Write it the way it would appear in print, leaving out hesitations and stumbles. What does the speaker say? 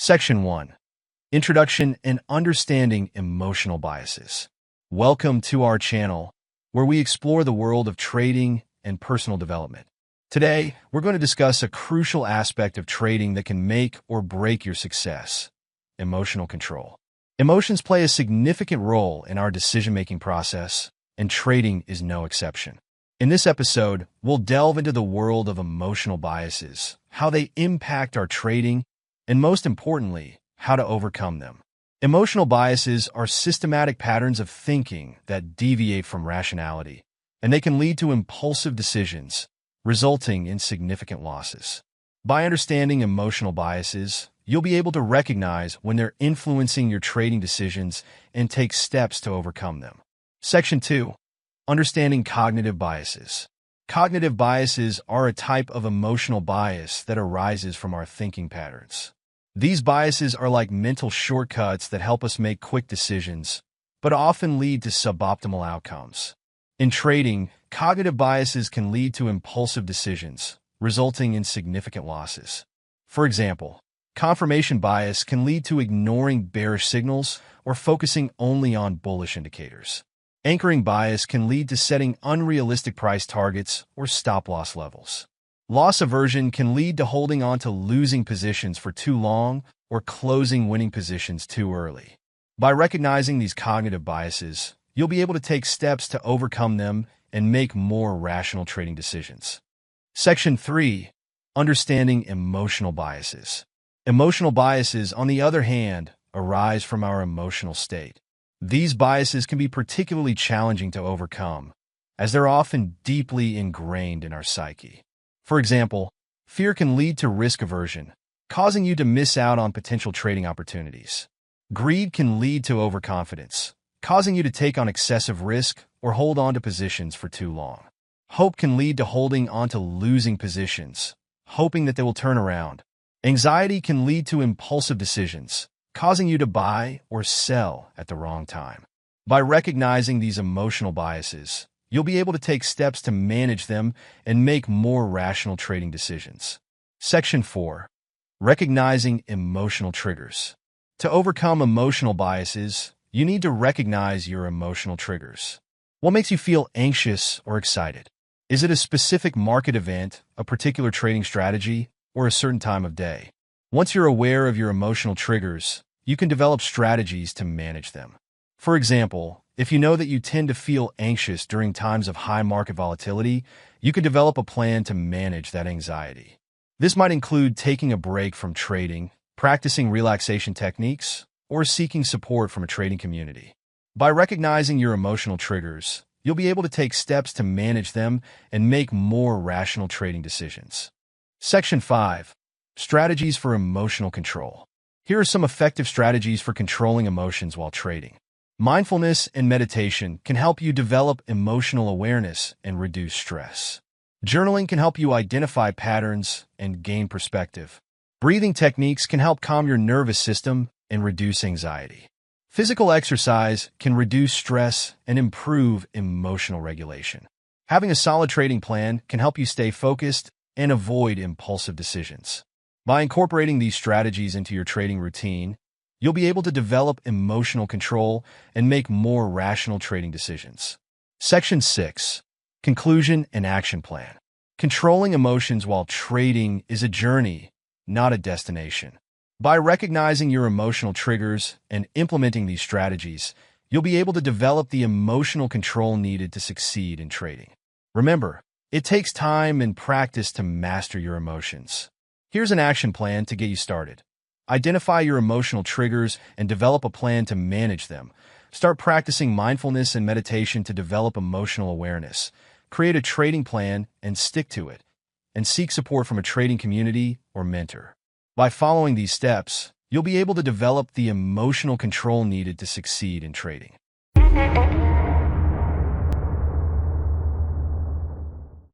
Section 1. Introduction and Understanding Emotional Biases. Welcome to our channel, where we explore the world of trading and personal development. Today, we're going to discuss a crucial aspect of trading that can make or break your success: emotional control. Emotions play a significant role in our decision-making process, and trading is no exception. In this episode, we'll delve into the world of emotional biases, how they impact our trading, and most importantly, how to overcome them. Emotional biases are systematic patterns of thinking that deviate from rationality, and they can lead to impulsive decisions, resulting in significant losses. By understanding emotional biases, you'll be able to recognize when they're influencing your trading decisions and take steps to overcome them. Section 2. Understanding cognitive biases. Cognitive biases are a type of emotional bias that arises from our thinking patterns. These biases are like mental shortcuts that help us make quick decisions, but often lead to suboptimal outcomes. In trading, cognitive biases can lead to impulsive decisions, resulting in significant losses. For example, confirmation bias can lead to ignoring bearish signals or focusing only on bullish indicators. Anchoring bias can lead to setting unrealistic price targets or stop-loss levels. Loss aversion can lead to holding on to losing positions for too long or closing winning positions too early. By recognizing these cognitive biases, you'll be able to take steps to overcome them and make more rational trading decisions. Section 3. Understanding emotional biases. Emotional biases, on the other hand, arise from our emotional state. These biases can be particularly challenging to overcome, as they're often deeply ingrained in our psyche. For example, fear can lead to risk aversion, causing you to miss out on potential trading opportunities. Greed can lead to overconfidence, causing you to take on excessive risk or hold on to positions for too long. Hope can lead to holding on to losing positions, hoping that they will turn around. Anxiety can lead to impulsive decisions, causing you to buy or sell at the wrong time. By recognizing these emotional biases, you'll be able to take steps to manage them and make more rational trading decisions. Section 4. Recognizing emotional triggers. To overcome emotional biases, you need to recognize your emotional triggers. What makes you feel anxious or excited? Is it a specific market event, a particular trading strategy, or a certain time of day? Once you're aware of your emotional triggers, you can develop strategies to manage them. For example, if you know that you tend to feel anxious during times of high market volatility, you can develop a plan to manage that anxiety. This might include taking a break from trading, practicing relaxation techniques, or seeking support from a trading community. By recognizing your emotional triggers, you'll be able to take steps to manage them and make more rational trading decisions. Section 5. Strategies for emotional control. Here are some effective strategies for controlling emotions while trading. Mindfulness and meditation can help you develop emotional awareness and reduce stress. Journaling can help you identify patterns and gain perspective. Breathing techniques can help calm your nervous system and reduce anxiety. Physical exercise can reduce stress and improve emotional regulation. Having a solid trading plan can help you stay focused and avoid impulsive decisions. By incorporating these strategies into your trading routine, you'll be able to develop emotional control and make more rational trading decisions. Section 6. Conclusion and Action Plan. Controlling emotions while trading is a journey, not a destination. By recognizing your emotional triggers and implementing these strategies, you'll be able to develop the emotional control needed to succeed in trading. Remember, it takes time and practice to master your emotions. Here's an action plan to get you started. Identify your emotional triggers and develop a plan to manage them. Start practicing mindfulness and meditation to develop emotional awareness. Create a trading plan and stick to it. And seek support from a trading community or mentor. By following these steps, you'll be able to develop the emotional control needed to succeed in trading.